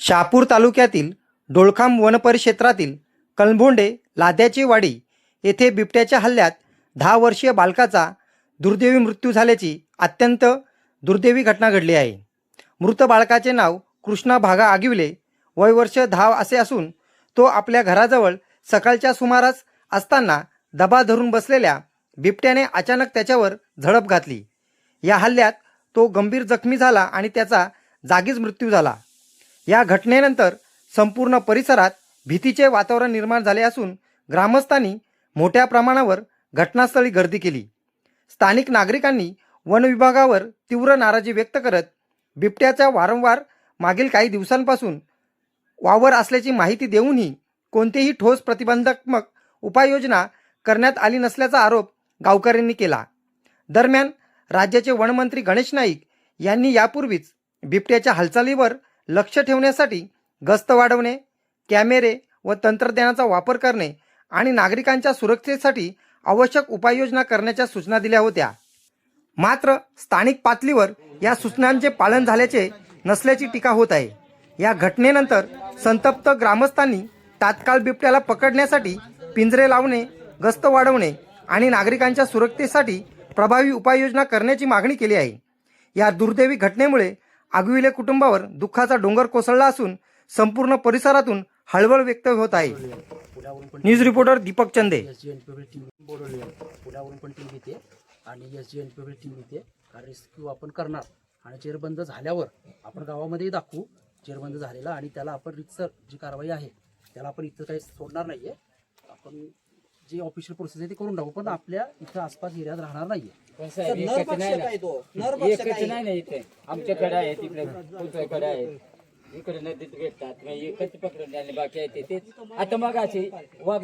शहापूर तालुक्यातील डोळखाम वनपरिक्षेत्रातील कळंभोंडे लाद्याची वाडी येथे बिबट्याच्या हल्ल्यात 10 वर्षीय बालकाचा दुर्दैवी मृत्यू झाल्याची अत्यंत दुर्दैवी घटना घडली आहे। मृत बालकाचे नाव कृष्णा भागा आगिवले, वय वर्ष 10 असे असून तो आपल्या घराजवळ सकाळच्या सुमारास असताना दबा धरून बसलेल्या बिबट्याने अचानक त्याच्यावर झडप घातली। या हल्ल्यात तो गंभीर जखमी झाला आणि त्याचा जागीच मृत्यू झाला। या घटनेनंतर संपूर्ण परिसरात भीतीचे वातावरण निर्माण झाले असून ग्रामस्थांनी मोठ्या प्रमाणावर घटनास्थळी गर्दी केली। स्थानिक नागरिकांनी वन विभागावर तीव्र नाराजी व्यक्त करत बिबट्याचा वारंवार मागील काही दिवसांपासून वावर असल्याची माहिती देऊनही कोणतेही ठोस प्रतिबंधात्मक उपाययोजना करण्यात आली नसल्याचा आरोप गावकऱ्यांनी केला। दरम्यान राज्याचे वनमंत्री गणेश नाईक यांनी यापूर्वीच बिबट्याच्या हालचालीवर लक्ष ठेवण्यासाठी गस्त वाढवणे, कॅमेरे व तंत्रज्ञानाचा वापर करणे आणि नागरिकांच्या सुरक्षेसाठी आवश्यक उपाययोजना करण्याच्या सूचना दिल्या होत्या। मात्र स्थानिक पातळीवर या सूचनांचे पालन झाल्याचे नसल्याची टीका होत आहे। या घटनेनंतर संतप्त ग्रामस्थांनी तात्काळ बिबट्याला पकडण्यासाठी पिंजरे लावणे, गस्त वाढवणे आणि नागरिकांच्या सुरक्षेसाठी प्रभावी उपाययोजना करण्याची मागणी केली आहे। या दुर्दैवी घटनेमुळे आगिवले कुटुंबावर दुःखाचा डोंगर कोसळला असून संपूर्ण परिसरातून हळहळ व्यक्त होत आहे। न्यूज रिपोर्टर दीपक चंदे। पुण्यावरून पण टीम येते आणि SGNPB टीम येते। रेस्क्यू आपण करणार आणि चेरबंद झाल्यावर आपण गावामध्ये दाखवू चेरबंद झालेला आणि त्याला आपण रितसर जी कारवाई आहे त्याला आपण इथं काही सोडणार नाहीये। आपण जी ऑफिशियल प्रोसेस आहे ती करून टाकू, पण आपल्या इथं आसपास एरियात राहणार नाहीये। आमच्याकडे आहे, तिकडे पुढच्याकडे आहे, इकडे नदीत भेटतात, एकच पकडून बाकी आहे ते आता मग असे वाघ